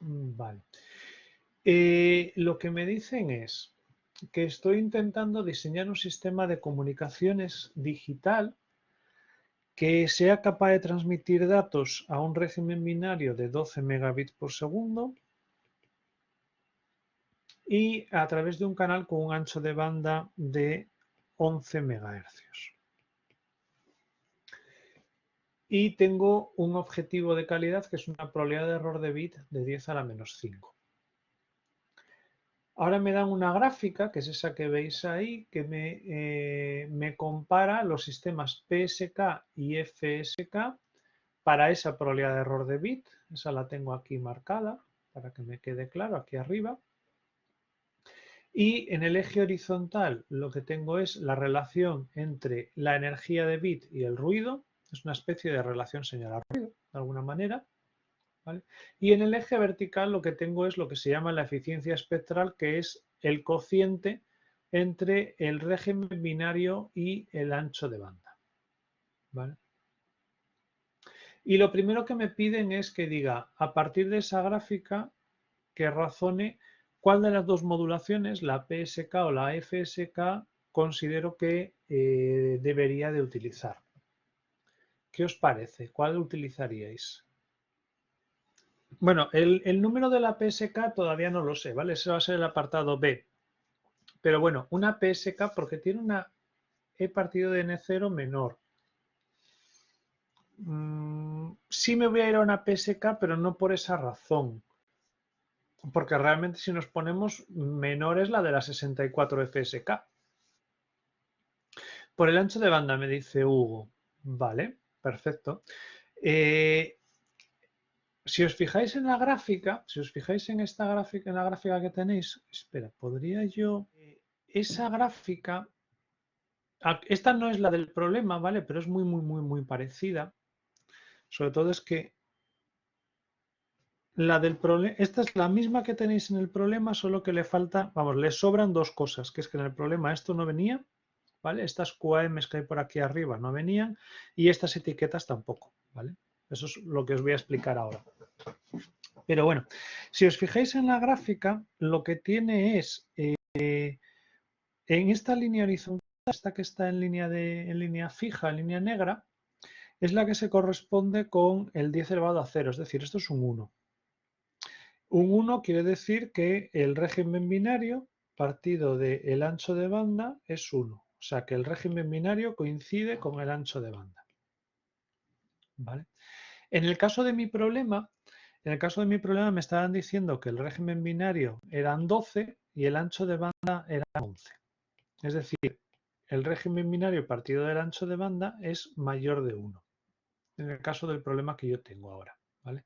Vale. Lo que me dicen es que estoy intentando diseñar un sistema de comunicaciones digital que sea capaz de transmitir datos a un régimen binario de 12 megabits por segundo y a través de un canal con un ancho de banda de 11 megahercios. Y tengo un objetivo de calidad que es una probabilidad de error de bit de 10 a la menos 5. Ahora me dan una gráfica, que es esa que veis ahí, que me compara los sistemas PSK y FSK para esa probabilidad de error de bit. Esa la tengo aquí marcada para que me quede claro aquí arriba. Y en el eje horizontal lo que tengo es la relación entre la energía de bit y el ruido. Es una especie de relación señal-ruido, de alguna manera. ¿Vale? Y en el eje vertical lo que tengo es lo que se llama la eficiencia espectral, que es el cociente entre el régimen binario y el ancho de banda. ¿Vale? Y lo primero que me piden es que diga, a partir de esa gráfica, que razone cuál de las dos modulaciones, la PSK o la FSK, considero que debería de utilizar. ¿Qué os parece? ¿Cuál utilizaríais? Bueno, el número de la PSK todavía no lo sé, ¿vale? Ese va a ser el apartado B. Pero bueno, una PSK porque tiene una E partido de N0 menor. Sí me voy a ir a una PSK, pero no por esa razón. Porque realmente si nos ponemos, menor es la de la 64 FSK. Por el ancho de banda, me dice Hugo. Vale, perfecto. Si os fijáis en la gráfica, si os fijáis en esta gráfica, en la gráfica que tenéis, espera, podría yo, esa gráfica, esta no es la del problema, ¿vale? Pero es muy parecida. Sobre todo es que la del problema, esta es la misma que tenéis en el problema, solo que le falta, vamos, le sobran dos cosas, que es que en el problema esto no venía, ¿vale? Estas QAMs que hay por aquí arriba no venían y estas etiquetas tampoco, ¿vale? Eso es lo que os voy a explicar ahora. Pero bueno, si os fijáis en la gráfica, lo que tiene es, en esta línea horizontal, esta que está en línea fija, en línea negra, es la que se corresponde con el 10 elevado a 0, es decir, esto es un 1. Un 1 quiere decir que el régimen binario partido del ancho de banda es 1. O sea que el régimen binario coincide con el ancho de banda. ¿Vale? En el caso de mi problema, me estaban diciendo que el régimen binario eran 12 y el ancho de banda era 11. Es decir, el régimen binario partido del ancho de banda es mayor de 1. En el caso del problema que yo tengo ahora. ¿Vale?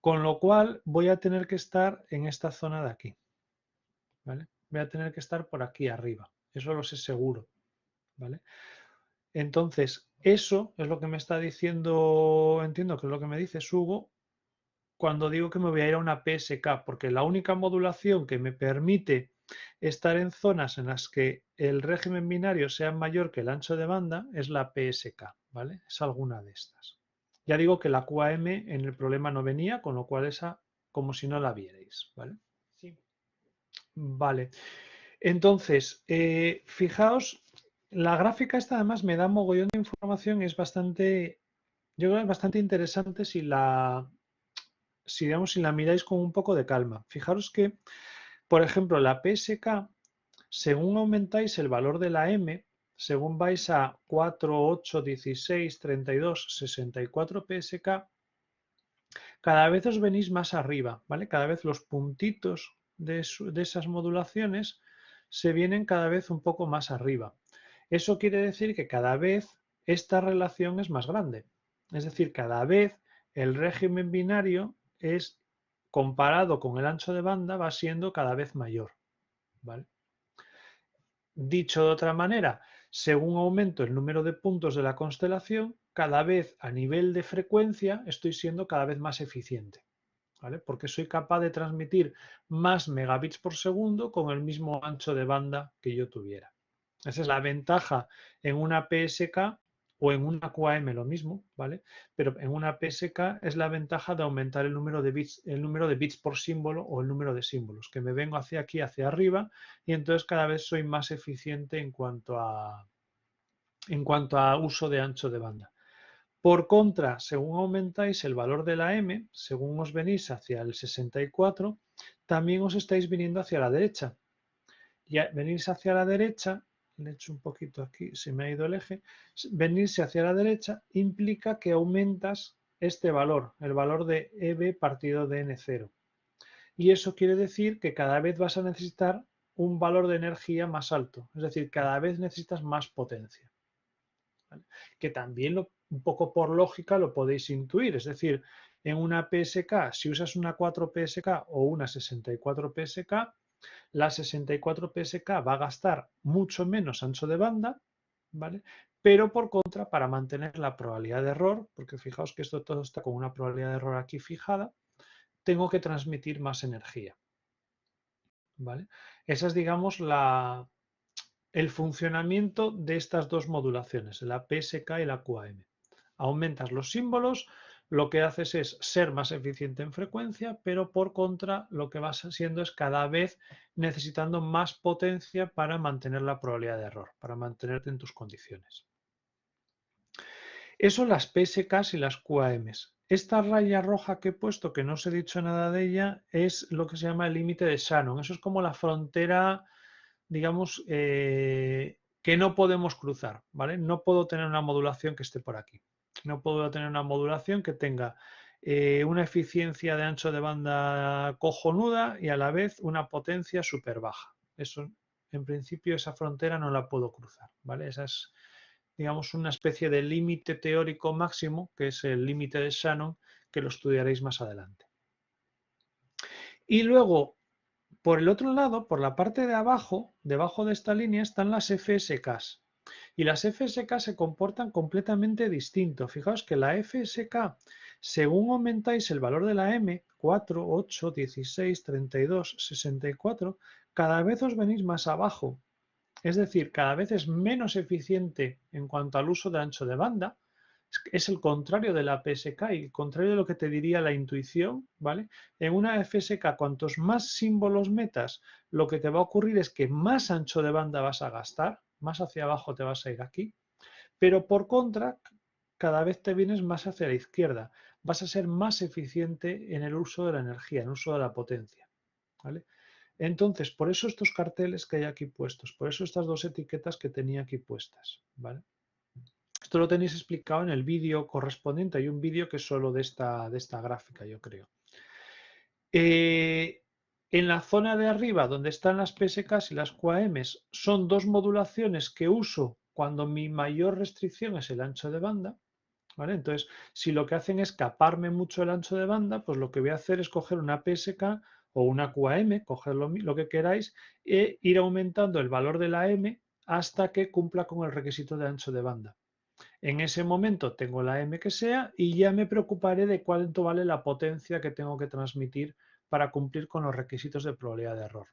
Con lo cual voy a tener que estar en esta zona de aquí. ¿Vale? Voy a tener que estar por aquí arriba. Eso lo sé seguro. ¿Vale? Entonces, eso es lo que me está diciendo, entiendo que es lo que me dice Hugo, cuando digo que me voy a ir a una PSK, porque la única modulación que me permite estar en zonas en las que el régimen binario sea mayor que el ancho de banda es la PSK, ¿vale? Es alguna de estas. Ya digo que la QAM en el problema no venía, con lo cual esa como si no la vierais, ¿vale? Sí. Vale. Entonces, fijaos, la gráfica esta además me da mogollón de información, es bastante, yo creo que es bastante interesante si la miráis con un poco de calma. Fijaros que, por ejemplo, la PSK, según aumentáis el valor de la M, según vais a 4, 8, 16, 32, 64 PSK, cada vez os venís más arriba, ¿vale? Cada vez los puntitos de esas modulaciones se vienen cada vez un poco más arriba. Eso quiere decir que cada vez esta relación es más grande. Es decir, cada vez el régimen binario es, comparado con el ancho de banda, va siendo cada vez mayor. ¿Vale? Dicho de otra manera, según aumento el número de puntos de la constelación, cada vez a nivel de frecuencia estoy siendo cada vez más eficiente. ¿Vale? Porque soy capaz de transmitir más megabits por segundo con el mismo ancho de banda que yo tuviera. Esa es la ventaja en una PSK o en una QAM lo mismo, ¿vale? Pero en una PSK es la ventaja de aumentar el número de bits por símbolo o el número de símbolos, que me vengo hacia aquí, hacia arriba, y entonces cada vez soy más eficiente en cuanto a uso de ancho de banda. Por contra, según aumentáis el valor de la M, según os venís hacia el 64, también os estáis viniendo hacia la derecha. Y venirse hacia la derecha, le echo un poquito aquí, se me ha ido el eje, venirse hacia la derecha implica que aumentas este valor, el valor de EB partido de N0. Y eso quiere decir que cada vez vas a necesitar un valor de energía más alto, es decir, cada vez necesitas más potencia. ¿Vale? Que también un poco por lógica lo podéis intuir, es decir, en una PSK, si usas una 4 PSK o una 64 PSK, la 64 PSK va a gastar mucho menos ancho de banda, ¿vale? Pero por contra, para mantener la probabilidad de error, porque fijaos que esto todo está con una probabilidad de error aquí fijada, tengo que transmitir más energía, ¿vale? Esa es, digamos, el funcionamiento de estas dos modulaciones, la PSK y la QAM. Aumentas los símbolos, lo que haces es ser más eficiente en frecuencia, pero por contra lo que vas haciendo es cada vez necesitando más potencia para mantener la probabilidad de error, para mantenerte en tus condiciones. Eso las PSKs y las QAMs. Esta raya roja que he puesto, que no os he dicho nada de ella, es lo que se llama el límite de Shannon. Eso es como la frontera, digamos, que no podemos cruzar, ¿vale? No puedo tener una modulación que esté por aquí. No puedo tener una modulación que tenga una eficiencia de ancho de banda cojonuda y a la vez una potencia súper baja. Eso, en principio, esa frontera no la puedo cruzar, ¿vale? Esa es, digamos, una especie de límite teórico máximo, que es el límite de Shannon, que lo estudiaréis más adelante. Y luego, por el otro lado, por la parte de abajo, debajo de esta línea, están las FSKs. Y las FSK se comportan completamente distinto. Fijaos que la FSK, según aumentáis el valor de la M, 4, 8, 16, 32, 64, cada vez os venís más abajo. Es decir, cada vez es menos eficiente en cuanto al uso de ancho de banda. Es el contrario de la PSK y el contrario de lo que te diría la intuición, ¿vale? En una FSK, cuantos más símbolos metas, lo que te va a ocurrir es que más ancho de banda vas a gastar, más hacia abajo te vas a ir aquí, pero por contra, cada vez te vienes más hacia la izquierda. Vas a ser más eficiente en el uso de la energía, en el uso de la potencia, ¿vale? Entonces, por eso estos carteles que hay aquí puestos, por eso estas dos etiquetas que tenía aquí puestas, ¿vale? Esto lo tenéis explicado en el vídeo correspondiente. Hay un vídeo que es solo de esta gráfica, yo creo. En la zona de arriba, donde están las PSKs y las QAMs, son dos modulaciones que uso cuando mi mayor restricción es el ancho de banda. ¿Vale? Entonces, si lo que hacen es caparme mucho el ancho de banda, pues lo que voy a hacer es coger una PSK o una QAM, coger lo que queráis, e ir aumentando el valor de la M hasta que cumpla con el requisito de ancho de banda. En ese momento tengo la M que sea y ya me preocuparé de cuánto vale la potencia que tengo que transmitir para cumplir con los requisitos de probabilidad de error.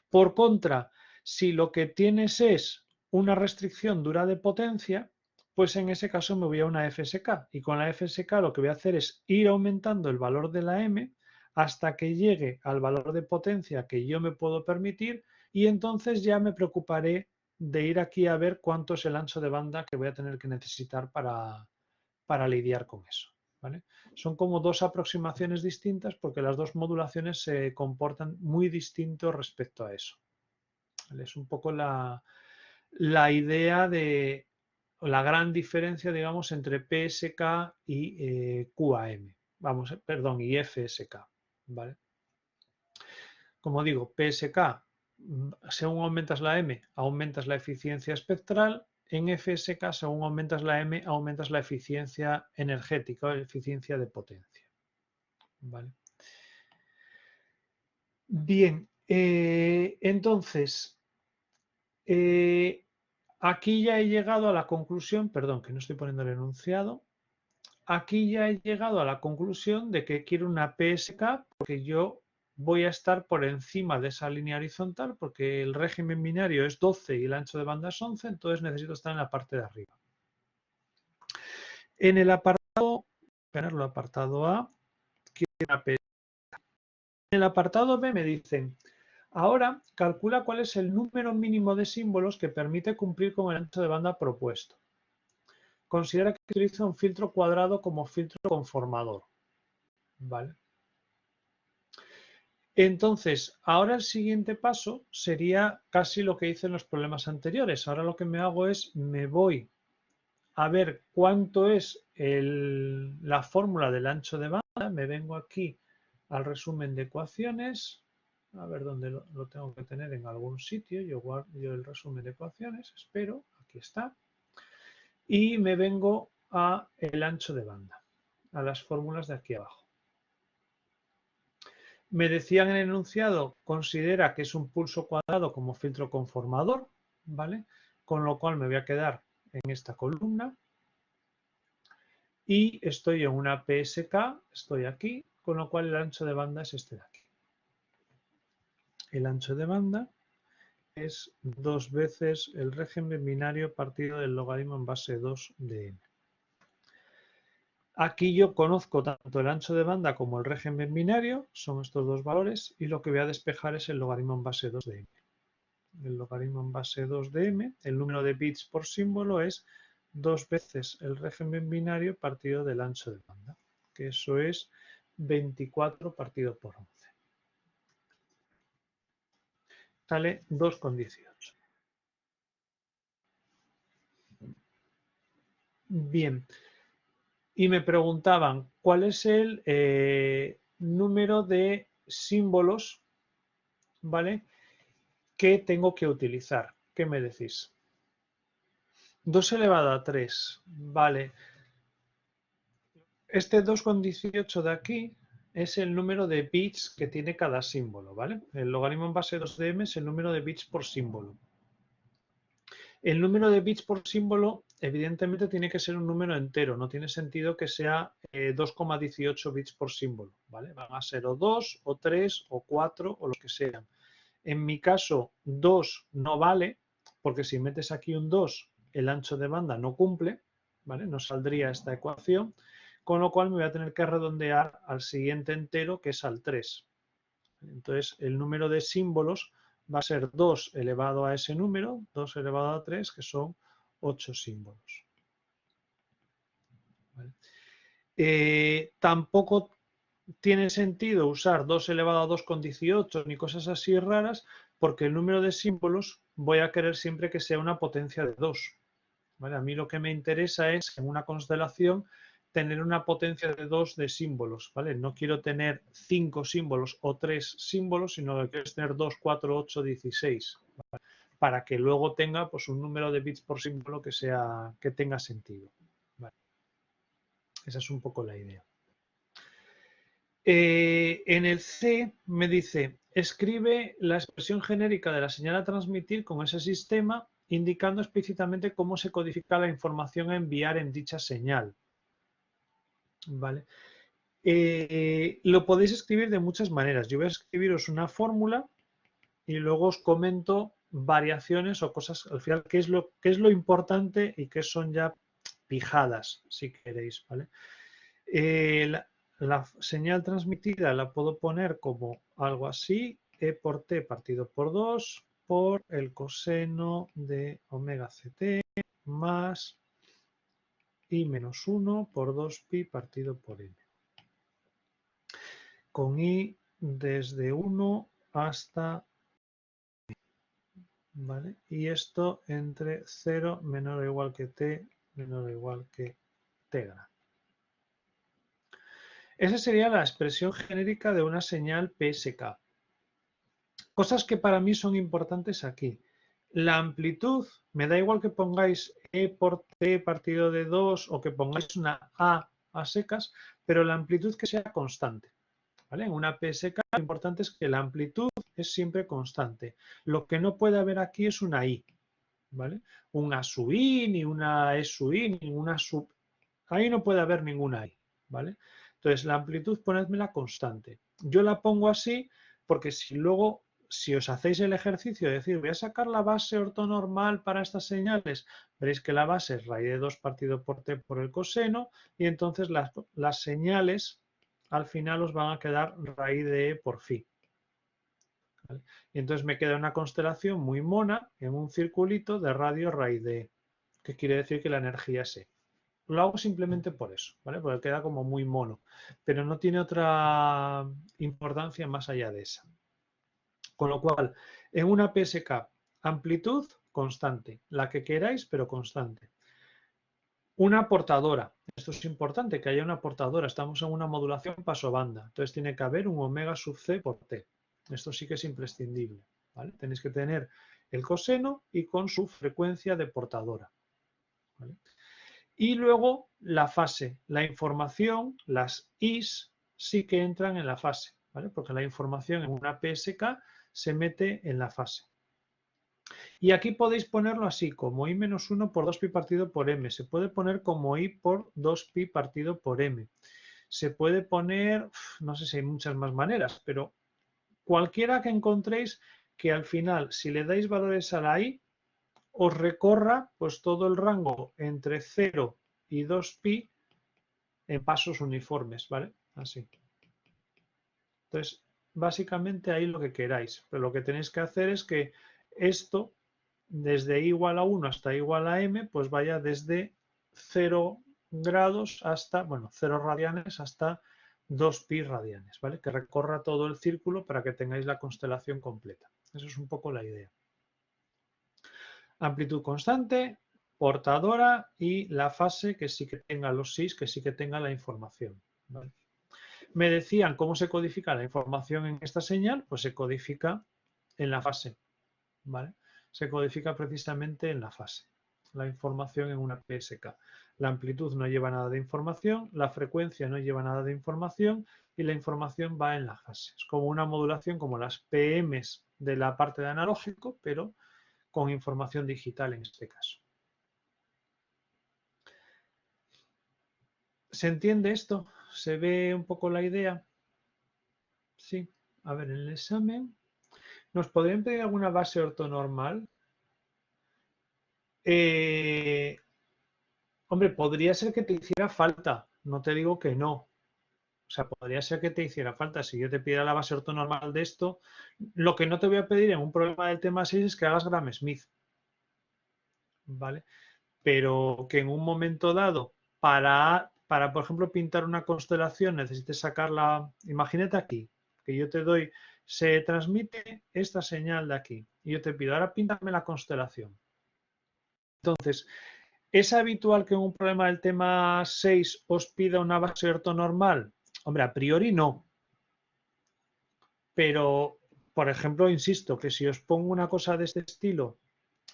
Por contra, si lo que tienes es una restricción dura de potencia, pues en ese caso me voy a una FSK y con la FSK lo que voy a hacer es ir aumentando el valor de la M hasta que llegue al valor de potencia que yo me puedo permitir y entonces ya me preocuparé de ir aquí a ver cuánto es el ancho de banda que voy a tener que necesitar para lidiar con eso, ¿vale? Son como dos aproximaciones distintas porque las dos modulaciones se comportan muy distintos respecto a eso. ¿Vale? Es un poco la idea de la gran diferencia, digamos, entre PSK y QAM. Vamos, perdón, y FSK, ¿vale? Como digo, PSK, según aumentas la M, aumentas la eficiencia espectral. En FSK, según aumentas la M, aumentas la eficiencia energética o la eficiencia de potencia. ¿Vale? Bien, entonces, aquí ya he llegado a la conclusión, perdón, que no estoy poniendo el enunciado. Aquí ya he llegado a la conclusión de que quiero una PSK porque yo voy a estar por encima de esa línea horizontal porque el régimen binario es 12 y el ancho de banda es 11, entonces necesito estar en la parte de arriba. En el apartado, ponerlo apartado A, quiero una PSK. En el apartado B me dicen, ahora calcula cuál es el número mínimo de símbolos que permite cumplir con el ancho de banda propuesto. Considera que utiliza un filtro cuadrado como filtro conformador. ¿Vale? Entonces, ahora el siguiente paso sería casi lo que hice en los problemas anteriores. Ahora lo que me hago es, me voy a ver cuánto es la fórmula del ancho de banda. Me vengo aquí al resumen de ecuaciones. A ver dónde lo tengo que tener en algún sitio. Yo guardo el resumen de ecuaciones. Espero. Aquí está. Y me vengo a el ancho de banda. A las fórmulas de aquí abajo. Me decían en el enunciado, considera que es un pulso cuadrado como filtro conformador, ¿vale? Con lo cual me voy a quedar en esta columna. Y estoy en una PSK, estoy aquí, con lo cual el ancho de banda es este de aquí. El ancho de banda es 2 veces el régimen binario partido del logaritmo en base 2 de m. Aquí yo conozco tanto el ancho de banda como el régimen binario, son estos dos valores, y lo que voy a despejar es el logaritmo en base 2 de m. El logaritmo en base 2 de m, el número de bits por símbolo es 2 veces el régimen binario partido del ancho de banda, que eso es 24 partido por 11. Sale 2,18. Bien. Y me preguntaban cuál es el número de símbolos, ¿vale?, que tengo que utilizar. ¿Qué me decís? 2 elevado a 3, vale. Este 2,18 de aquí es el número de bits que tiene cada símbolo, ¿vale? El logaritmo en base 2 de m es el número de bits por símbolo. El número de bits por símbolo, evidentemente, tiene que ser un número entero. No tiene sentido que sea 2,18 bits por símbolo, ¿vale? Van a ser o 2, o 3, o 4, o los que sean. En mi caso, 2 no vale, porque si metes aquí un 2, el ancho de banda no cumple, ¿vale? No saldría esta ecuación, con lo cual me voy a tener que redondear al siguiente entero, que es al 3. Entonces, el número de símbolos va a ser 2 elevado a ese número, 2 elevado a 3, que son 8 símbolos. ¿Vale? Tampoco tiene sentido usar 2 elevado a 2,18 ni cosas así raras, porque el número de símbolos voy a querer siempre que sea una potencia de 2. ¿Vale? A mí lo que me interesa es, en una constelación, tener una potencia de 2 de símbolos, ¿vale? No quiero tener 5 símbolos o 3 símbolos, sino que quiero tener 2, 4, 8, 16, ¿vale?, para que luego tenga pues un número de bits por símbolo que tenga sentido, ¿vale? Esa es un poco la idea. En el C me dice, escribe la expresión genérica de la señal a transmitir con ese sistema, indicando explícitamente cómo se codifica la información a enviar en dicha señal. ¿Vale? Lo podéis escribir de muchas maneras. Yo voy a escribiros una fórmula y luego os comento variaciones o cosas, al final, qué es lo importante y qué son ya pijadas, si queréis, ¿vale? La señal transmitida la puedo poner como algo así, E por T partido por 2 por el coseno de omega ct más I menos 1 por 2pi partido por n. Con I desde 1 hasta, ¿vale? Y esto entre 0 menor o igual que t menor o igual que t grande. Esa sería la expresión genérica de una señal PSK. Cosas que para mí son importantes aquí. La amplitud, me da igual que pongáis E por T partido de 2 o que pongáis una A secas, pero la amplitud que sea constante. ¿Vale? En una PSK lo importante es que la amplitud es siempre constante. Lo que no puede haber aquí es una I. ¿Vale? Un A sub I, ni una E sub I, ni una sub... Ahí no puede haber ninguna I. ¿Vale? Entonces la amplitud ponedmela constante. Yo la pongo así porque si luego si os hacéis el ejercicio de decir, voy a sacar la base ortonormal para estas señales, veréis que la base es raíz de 2 partido por t por el coseno, y entonces las señales al final os van a quedar raíz de e por phi. ¿Vale? Y entonces me queda una constelación muy mona en un circulito de radio raíz de e, que quiere decir que la energía es e. Lo hago simplemente por eso, ¿vale? Porque queda como muy mono, pero no tiene otra importancia más allá de esa. Con lo cual, en una PSK, amplitud constante, la que queráis, pero constante. Una portadora, esto es importante, que haya una portadora, estamos en una modulación pasobanda, entonces tiene que haber un omega sub c por t. Esto sí que es imprescindible, ¿vale? Tenéis que tener el coseno y con su frecuencia de portadora, ¿vale? Y luego la fase, la información, las Is sí que entran en la fase, ¿vale? Porque la información en una PSK se mete en la fase. Y aquí podéis ponerlo así, como i-1 por 2pi partido por m. Se puede poner como i por 2pi partido por m. Se puede poner, no sé si hay muchas más maneras, pero cualquiera que encontréis que al final, si le dais valores a la i, os recorra pues todo el rango entre 0 y 2pi en pasos uniformes, ¿vale? Así. Entonces, básicamente ahí lo que queráis, pero lo que tenéis que hacer es que esto, desde i igual a 1 hasta i igual a m, pues vaya desde 0 grados hasta, bueno, 0 radianes hasta 2pi radianes, ¿vale? Que recorra todo el círculo para que tengáis la constelación completa. Eso es un poco la idea. Amplitud constante, portadora y la fase que sí que tenga los 6, que sí que tenga la información, ¿vale? Me decían cómo se codifica la información en esta señal, pues se codifica en la fase, ¿vale? Se codifica precisamente en la fase, la información en una PSK. La amplitud no lleva nada de información, la frecuencia no lleva nada de información y la información va en la fase. Es como una modulación como las PMs de la parte de analógico, pero con información digital en este caso. ¿Se entiende esto? ¿Se ve un poco la idea? Sí. A ver, en el examen, ¿nos podrían pedir alguna base ortonormal? Hombre, podría ser que te hiciera falta, no te digo que no. O sea, podría ser que te hiciera falta. Si yo te pidiera la base ortonormal de esto, lo que no te voy a pedir en un problema del tema 6 es que hagas Gram-Smith, ¿vale? Pero que en un momento dado, por ejemplo, pintar una constelación, necesites sacarla. Imagínate aquí, que yo te doy, se transmite esta señal de aquí, y yo te pido, ahora píntame la constelación. Entonces, ¿es habitual que en un problema del tema 6 os pida una base ortonormal? Hombre, a priori no. Pero, por ejemplo, insisto, que si os pongo una cosa de este estilo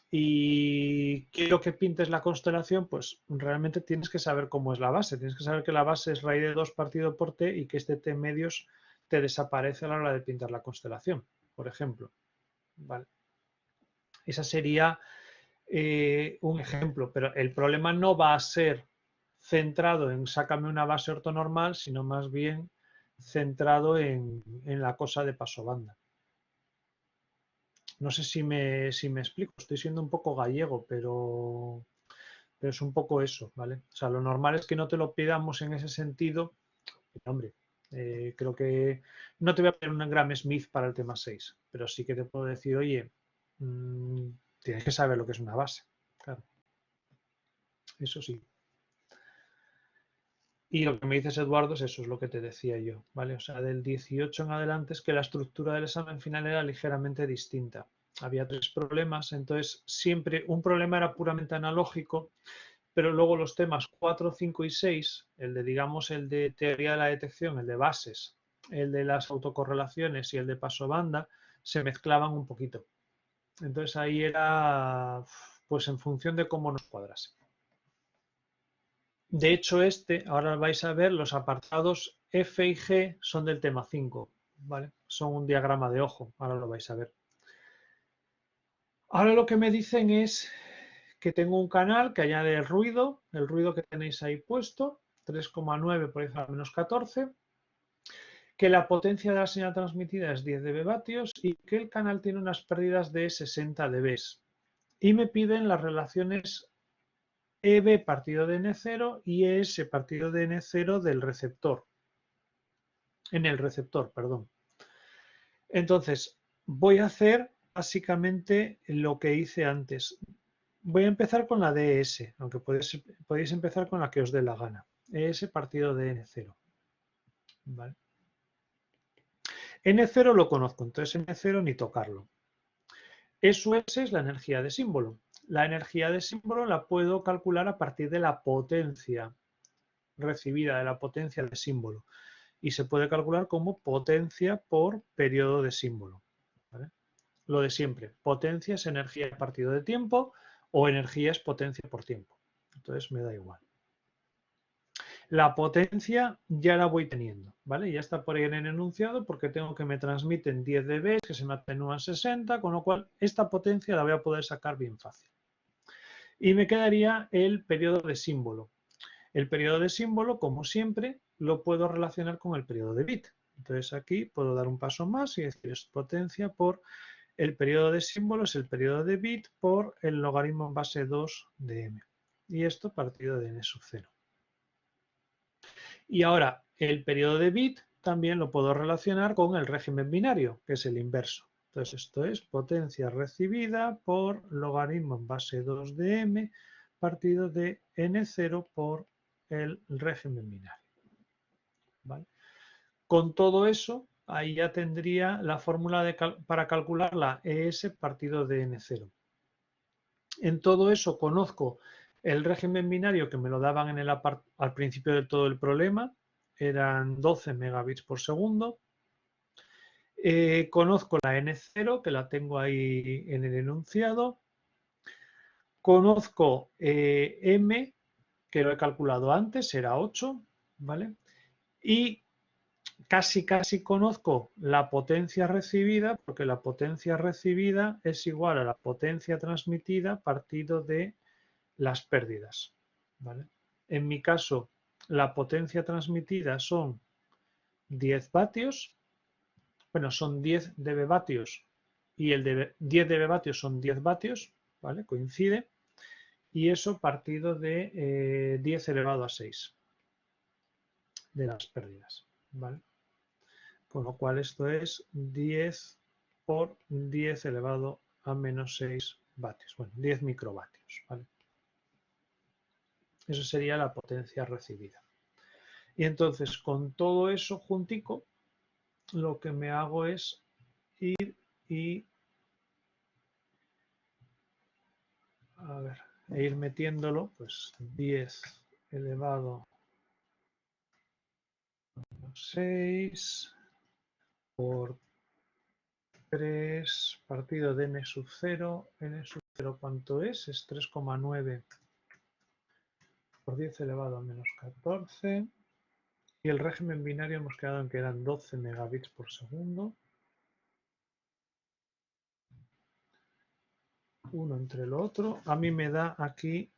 y quiero que pintes la constelación, pues realmente tienes que saber cómo es la base. Tienes que saber que la base es raíz de 2 partido por t y que este t medios te desaparece a la hora de pintar la constelación, por ejemplo. ¿Vale? Esa sería un ejemplo, pero el problema no va a ser centrado en sácame una base ortonormal, sino más bien centrado en la cosa de pasobanda. No sé si me explico, estoy siendo un poco gallego, pero es un poco eso, ¿vale? O sea, lo normal es que no te lo pidamos en ese sentido. Hombre, creo que no te voy a pedir un Gram-Smith para el tema 6, pero sí que te puedo decir, oye, tienes que saber lo que es una base, claro. Eso sí. Y lo que me dices, Eduardo, es eso, es lo que te decía yo, ¿vale? O sea, del 18 en adelante es que la estructura del examen final era ligeramente distinta. Había 3 problemas, entonces siempre un problema era puramente analógico, pero luego los temas 4, 5 y 6, el de, digamos, el de teoría de la detección, el de bases, el de las autocorrelaciones y el de pasobanda, se mezclaban un poquito. Entonces ahí era, pues en función de cómo nos cuadrase. De hecho, ahora vais a ver, los apartados F y G son del tema 5, ¿vale? Son un diagrama de ojo, ahora lo vais a ver. Ahora lo que me dicen es que tengo un canal que añade el ruido que tenéis ahí puesto, 3,9 por encima de menos 14, que la potencia de la señal transmitida es 10 dB vatios y que el canal tiene unas pérdidas de 60 dB. Y me piden las relaciones EB partido de N0 y ES partido de N0 del receptor. En el receptor, perdón. Entonces, voy a hacer básicamente lo que hice antes. Voy a empezar con la DES, aunque podéis empezar con la que os dé la gana. ES partido de N0. ¿Vale? N0 lo conozco, entonces N0 ni tocarlo. Eso es la energía de símbolo. La energía de símbolo la puedo calcular a partir de la potencia recibida, de la potencia de símbolo. Y se puede calcular como potencia por periodo de símbolo. ¿Vale? Lo de siempre, potencia es energía partido de tiempo o energía es potencia por tiempo. Entonces me da igual. La potencia ya la voy teniendo, ¿vale? Ya está por ahí en el enunciado porque tengo que me transmiten 10 dB, que se me atenúan 60, con lo cual esta potencia la voy a poder sacar bien fácil. Y me quedaría el periodo de símbolo. El periodo de símbolo, como siempre, lo puedo relacionar con el periodo de bit. Entonces aquí puedo dar un paso más y decir es potencia por el periodo de símbolo, es el periodo de bit por el logaritmo en base 2 de m. Y esto partido de n sub 0. Y ahora el periodo de bit también lo puedo relacionar con el régimen binario, que es el inverso. Entonces esto es potencia recibida por logaritmo en base 2 de m partido de n0 por el régimen binario. ¿Vale? Con todo eso, ahí ya tendría la fórmula para calcular la ES partido de n0. En todo eso conozco el régimen binario que me lo daban en al principio de todo el problema, eran 12 megabits por segundo. Conozco la N0, que la tengo ahí en el enunciado. Conozco M, que lo he calculado antes, era 8, ¿vale? Y casi conozco la potencia recibida, porque la potencia recibida es igual a la potencia transmitida partido de las pérdidas, ¿vale? En mi caso, la potencia transmitida son 10 vatios, bueno, son 10 dB vatios y el de 10 dB vatios son 10 vatios, ¿vale? Coincide. Y eso partido de 10 elevado a 6 de las pérdidas, ¿vale? Con lo cual esto es 10 por 10 elevado a menos 6 vatios, bueno, 10 microvatios, ¿vale? Eso sería la potencia recibida. Y entonces con todo eso juntico, lo que me hago es ir y ir metiéndolo, pues 10 elevado a 6 por 3 partido de n sub 0. N sub 0, ¿cuánto es? Es 3,9 por 10 elevado a menos 14. Y el régimen binario hemos quedado en que eran 12 megabits por segundo. Uno entre lo otro. A mí me da aquí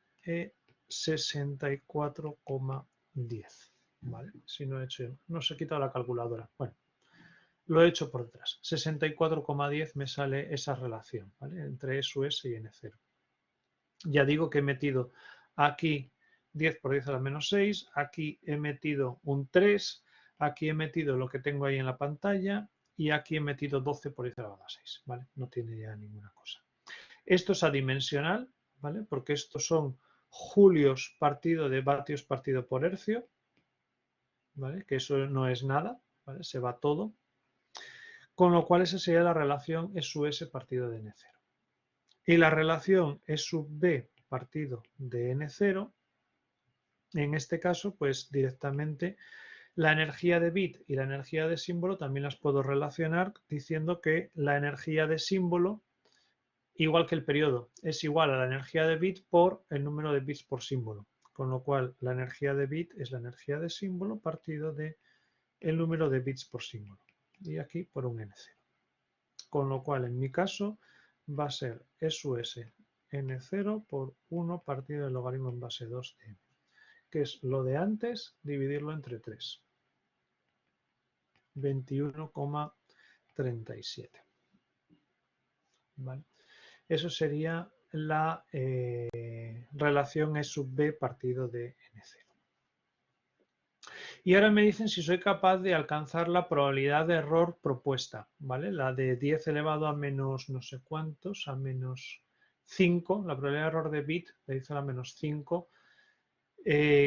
64,10. ¿Vale? Si no he hecho, no se ha quitado la calculadora. Bueno, lo he hecho por detrás. 64,10 me sale esa relación, ¿vale? Entre SUS y N0. Ya digo que he metido aquí 10 por 10 a la menos 6, aquí he metido un 3, aquí he metido lo que tengo ahí en la pantalla y aquí he metido 12 por 10 a la 6, ¿vale? No tiene ya ninguna cosa. Esto es adimensional, ¿vale? Porque estos son julios partido de vatios partido por hercio, ¿vale? Que eso no es nada, ¿vale? Se va todo. Con lo cual esa sería la relación E sub S partido de N0. Y la relación E sub B partido de N0, en este caso, pues directamente la energía de bit y la energía de símbolo también las puedo relacionar diciendo que la energía de símbolo, igual que el periodo, es igual a la energía de bit por el número de bits por símbolo. Con lo cual la energía de bit es la energía de símbolo partido de el número de bits por símbolo. Y aquí por un N0. Con lo cual en mi caso va a ser SUS N0 por 1 partido del logaritmo en base 2 de m, que es lo de antes dividirlo entre 3. 21,37. ¿Vale? Eso sería la relación E sub B partido de N0. Y ahora me dicen si soy capaz de alcanzar la probabilidad de error propuesta, ¿vale? La de 10 elevado a menos no sé cuántos, a menos 5, la probabilidad de error de bit le dice a la menos 5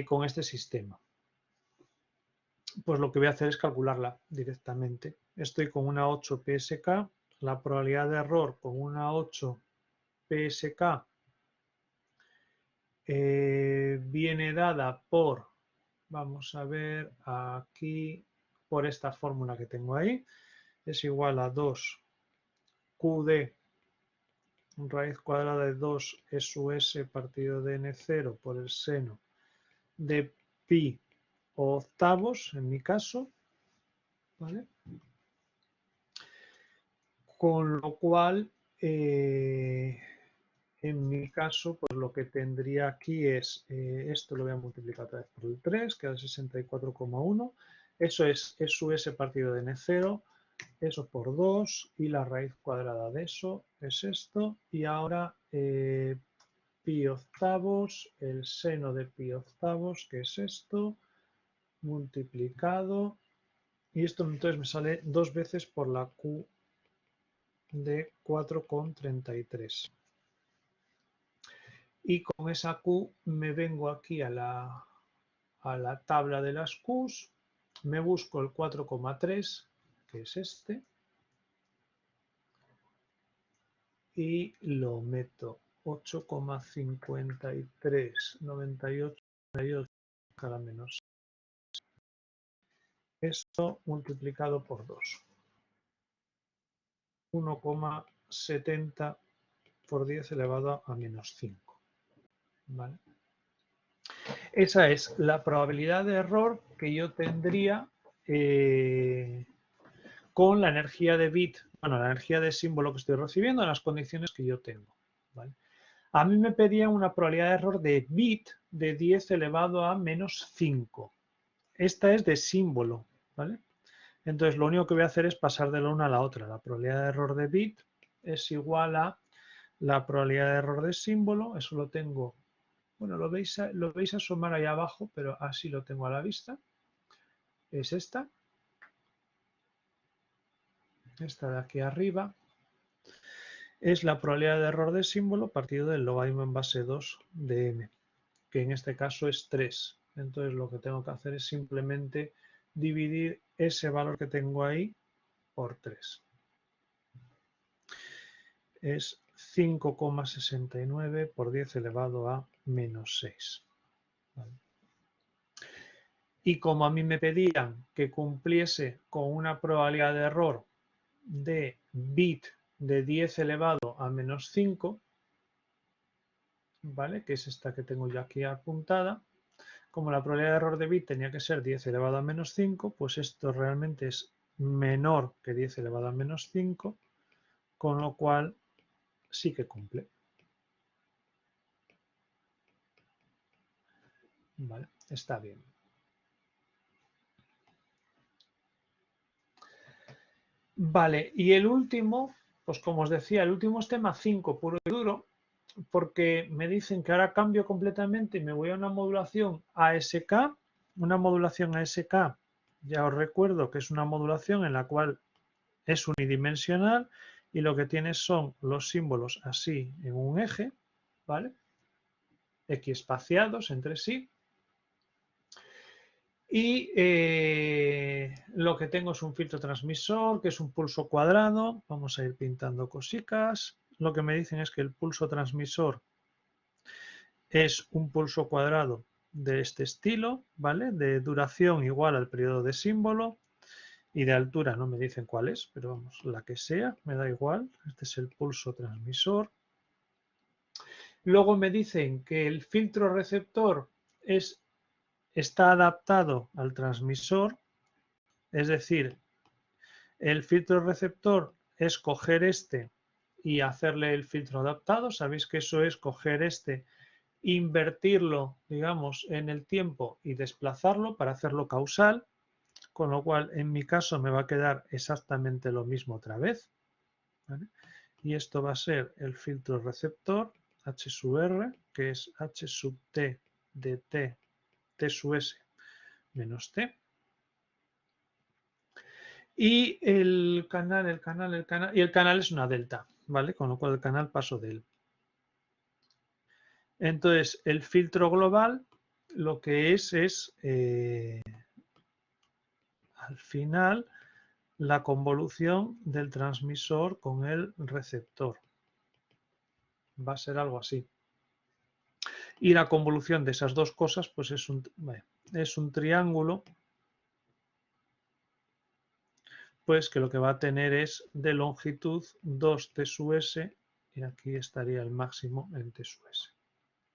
con este sistema. Pues lo que voy a hacer es calcularla directamente. Estoy con una 8 PSK, la probabilidad de error con una 8 PSK viene dada por, vamos a ver aquí, por esta fórmula que tengo ahí, es igual a 2 QD raíz cuadrada de 2 SUS partido de N0 por el seno de pi octavos, en mi caso, ¿vale? Con lo cual, en mi caso, pues lo que tendría aquí es, esto lo voy a multiplicar otra vez por el 3, que da 64,1. Eso es S partido de N0, eso por 2, y la raíz cuadrada de eso es esto. Y ahora pi octavos, el seno de pi octavos, que es esto, multiplicado. Y esto entonces me sale 2 veces por la Q de 4,33. Y con esa Q me vengo aquí a la tabla de las Qs, me busco el 4,3, que es este, y lo meto 8,53, 98, a la menos. Esto multiplicado por 2. 1,70 por 10 elevado a menos 5. ¿Vale? Esa es la probabilidad de error que yo tendría con la energía de bit, bueno, la energía de símbolo que estoy recibiendo en las condiciones que yo tengo. ¿Vale? A mí me pedían una probabilidad de error de bit de 10 elevado a menos 5. Esta es de símbolo. ¿Vale? Entonces lo único que voy a hacer es pasar de la una a la otra. La probabilidad de error de bit es igual a la probabilidad de error de símbolo. Eso lo tengo, bueno, lo veis asomar ahí abajo, pero así lo tengo a la vista. Es esta de aquí arriba. Es la probabilidad de error de símbolo partido del logaritmo en base 2 de m, que en este caso es 3. Entonces lo que tengo que hacer es simplemente dividir ese valor que tengo ahí por 3. Es 5,69 por 10 elevado a menos 6. ¿Vale? Y como a mí me pedían que cumpliese con una probabilidad de error de bit de 10 elevado a menos 5, ¿vale? Que es esta que tengo yo aquí apuntada, como la probabilidad de error de bit tenía que ser 10 elevado a menos 5, pues esto realmente es menor que 10 elevado a menos 5, con lo cual sí que cumple. Vale, está bien. Vale, y el último, pues como os decía, el último es tema 5, puro y duro, porque me dicen que ahora cambio completamente y me voy a una modulación ASK. Una modulación ASK, ya os recuerdo que es una modulación en la cual es unidimensional y lo que tiene son los símbolos así en un eje, ¿vale? Equiespaciados entre sí. Y lo que tengo es un filtro transmisor, que es un pulso cuadrado. Vamos a ir pintando cositas. Lo que me dicen es que el pulso transmisor es un pulso cuadrado de este estilo, ¿vale? De duración igual al periodo de símbolo y de altura no me dicen cuál es, pero vamos, la que sea, me da igual. Este es el pulso transmisor. Luego me dicen que el filtro receptor está adaptado al transmisor, es decir, el filtro receptor es coger este y hacerle el filtro adaptado. Sabéis que eso es coger este, invertirlo, digamos, en el tiempo y desplazarlo para hacerlo causal. con lo cual en mi caso me va a quedar exactamente lo mismo otra vez, ¿vale? Y esto va a ser el filtro receptor H sub R, que es H sub T de T sub S menos T. Y el canal es una delta, ¿vale? Con lo cual el canal paso de él. Entonces, el filtro global lo que es al final la convolución del transmisor con el receptor. Va a ser algo así. Y la convolución de esas dos cosas pues es un triángulo pues que lo que va a tener es de longitud 2t sub s y aquí estaría el máximo en t sub s.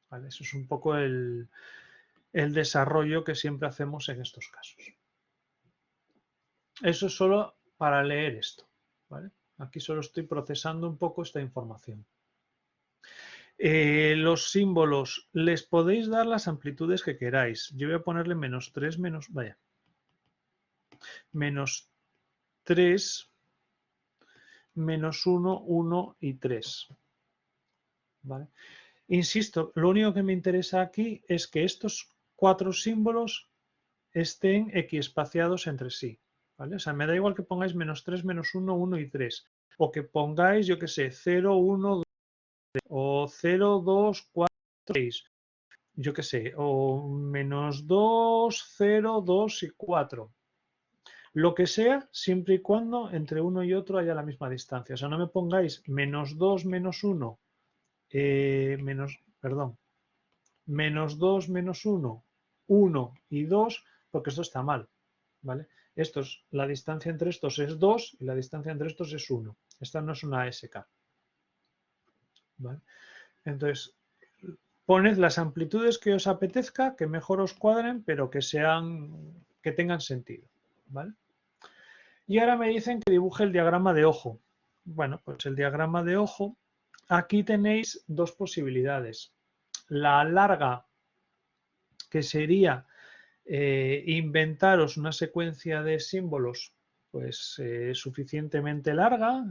¿Vale? Eso es un poco el desarrollo que siempre hacemos en estos casos. Eso es solo para leer esto. ¿Vale? Aquí solo estoy procesando un poco esta información. Los símbolos, les podéis dar las amplitudes que queráis. Yo voy a ponerle menos 3, menos 3, menos 1, 1 y 3. ¿Vale? Insisto, lo único que me interesa aquí es que estos 4 símbolos estén equiespaciados entre sí. ¿Vale? O sea, me da igual que pongáis menos 3, menos 1, 1 y 3. O que pongáis, yo que sé, 0, 1, 2, 3, o 0, 2, 4, 6. Yo que sé, o menos 2, 0, 2 y 4. Lo que sea, siempre y cuando entre uno y otro haya la misma distancia. O sea, no me pongáis menos 2, menos 1, menos 2, menos 1, 1 y 2, porque esto está mal, ¿vale? La distancia entre estos es 2 y la distancia entre estos es 1. Esta no es una ASK. ¿Vale? Entonces, poned las amplitudes que os apetezca, que mejor os cuadren, pero que tengan sentido, ¿vale? Y ahora me dicen que dibuje el diagrama de ojo. Bueno, pues el diagrama de ojo, aquí tenéis dos posibilidades. La larga, que sería inventaros una secuencia de símbolos pues suficientemente larga,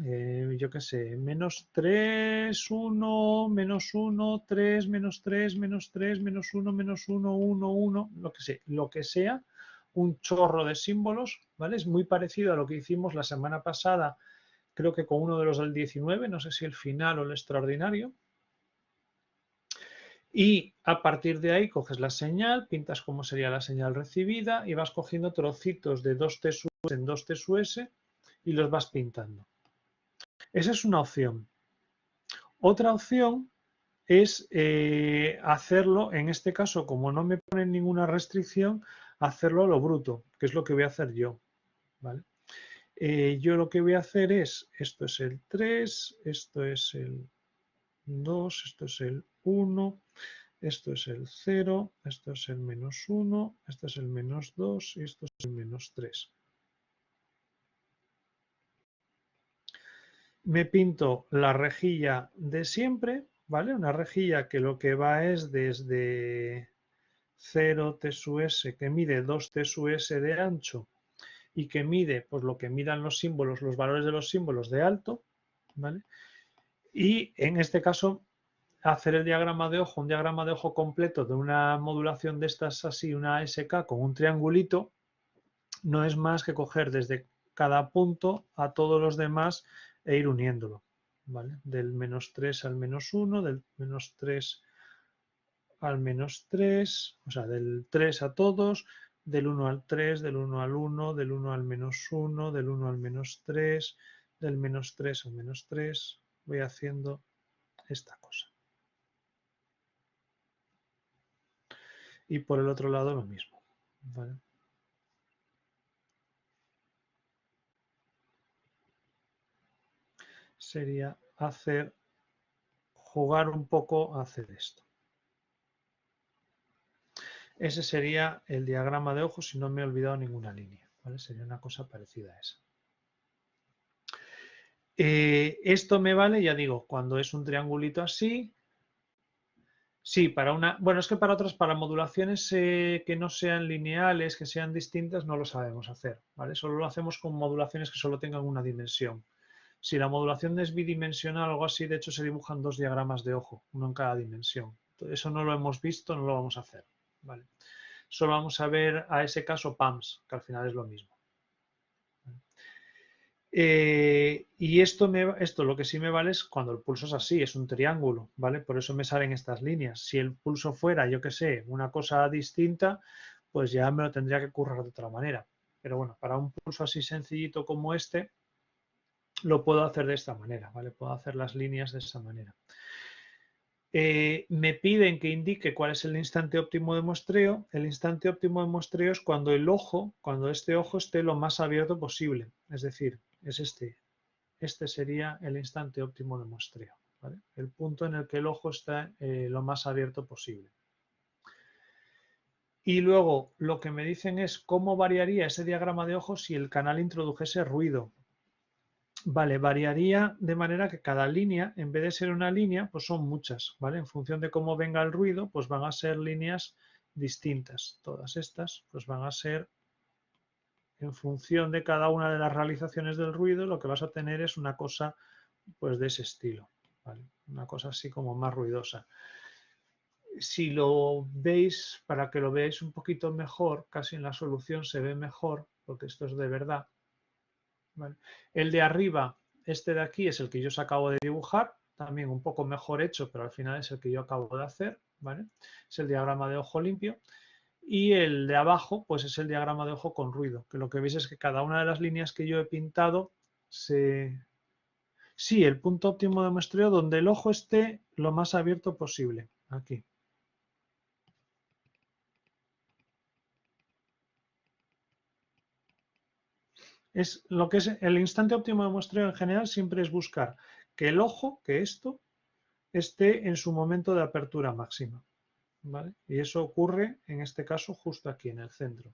yo qué sé, menos 3, 1, menos 1, 3, menos 3, menos 3, menos 1, menos 1, 1, 1, lo que sea, un chorro de símbolos, ¿vale? Es muy parecido a lo que hicimos la semana pasada, creo que con uno de los del 19, no sé si el final o el extraordinario. Y a partir de ahí coges la señal, pintas cómo sería la señal recibida y vas cogiendo trocitos de 2T sub S en 2T sub S y los vas pintando. Esa es una opción. Otra opción es hacerlo, en este caso, como no me ponen ninguna restricción, hacerlo a lo bruto, que es lo que voy a hacer yo. ¿Vale? Yo lo que voy a hacer es, esto es el 3, esto es el 2, esto es el 1, esto es el 0, esto es el menos 1, esto es el menos 2 y esto es el menos 3. Me pinto la rejilla de siempre, ¿vale? Una rejilla que lo que va es desde 0 T sub S, que mide 2 T sub S de ancho y que mide, pues lo que midan los símbolos, los valores de los símbolos de alto, ¿vale? Y en este caso hacer el diagrama de ojo, un diagrama de ojo completo de una modulación de estas así, una ASK con un triangulito, no es más que coger desde cada punto a todos los demás e ir uniéndolo, ¿vale? Del menos 3 al menos 1, del menos 3 al menos 3, o sea, del 3 a todos, del 1 al 3, del 1 al 1, del 1 al menos 1, del 1 al menos 3, del menos 3 al menos 3, voy haciendo esta cosa. Y por el otro lado lo mismo, ¿vale? Sería jugar un poco a hacer esto. Ese sería el diagrama de ojos si no me he olvidado ninguna línea, ¿vale? Sería una cosa parecida a esa. Esto me vale, ya digo, cuando es un triangulito así, Sí, para una. Bueno, es que para otras, para modulaciones que no sean lineales, que sean distintas, no lo sabemos hacer, ¿vale? Solo lo hacemos con modulaciones que solo tengan una dimensión. Si la modulación es bidimensional o algo así, de hecho se dibujan dos diagramas de ojo, uno en cada dimensión. Eso no lo hemos visto, no lo vamos a hacer, ¿vale? Solo vamos a ver a ese caso PAMS, que al final es lo mismo. Y esto lo que sí me vale es cuando el pulso es así, es un triángulo, ¿vale? Por eso me salen estas líneas. Si el pulso fuera, yo qué sé, una cosa distinta, pues ya me lo tendría que currar de otra manera. Pero bueno, para un pulso así sencillito como este, lo puedo hacer de esta manera, ¿vale? Puedo hacer las líneas de esta manera. Me piden que indique cuál es el instante óptimo de muestreo. El instante óptimo de muestreo es cuando cuando este ojo esté lo más abierto posible. Es decir, es este. Este sería el instante óptimo de muestreo, ¿vale? El punto en el que el ojo está lo más abierto posible. Y luego lo que me dicen es cómo variaría ese diagrama de ojo si el canal introdujese ruido. Vale, variaría de manera que cada línea, en vez de ser una línea, pues son muchas, ¿vale? En función de cómo venga el ruido, pues van a ser líneas distintas. Todas estas, pues van a ser, en función de cada una de las realizaciones del ruido, lo que vas a tener es una cosa, pues de ese estilo, ¿vale? Una cosa así como más ruidosa. Si lo veis, para que lo veáis un poquito mejor, casi en la solución se ve mejor, porque esto es de verdad, ¿vale? El de arriba, este de aquí, es el que yo os acabo de dibujar, también un poco mejor hecho, pero al final es el que yo acabo de hacer, ¿vale? Es el diagrama de ojo limpio. Y el de abajo, pues es el diagrama de ojo con ruido, que lo que veis es que cada una de las líneas que yo he pintado se... Sí, el punto óptimo de muestreo donde el ojo esté lo más abierto posible, aquí. Es lo que es el instante óptimo de muestreo en general siempre es buscar que el ojo, que esto, esté en su momento de apertura máxima, ¿vale? Y eso ocurre en este caso justo aquí en el centro.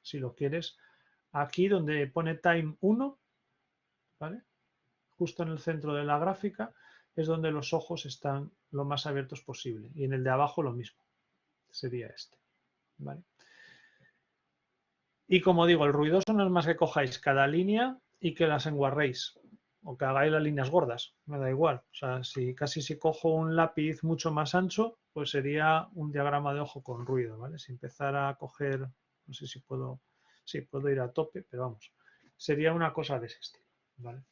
Si lo quieres, aquí donde pone time 1, ¿vale? Justo en el centro de la gráfica es donde los ojos están lo más abiertos posible. Y en el de abajo lo mismo, sería este, ¿vale? Y como digo, el ruidoso no es más que cojáis cada línea y que las enguarréis o que hagáis las líneas gordas, me da igual. O sea, si cojo un lápiz mucho más ancho, pues sería un diagrama de ojo con ruido, ¿vale? Si empezara a coger, no sé si puedo, sí, puedo ir a tope, pero vamos, sería una cosa de ese estilo, ¿vale?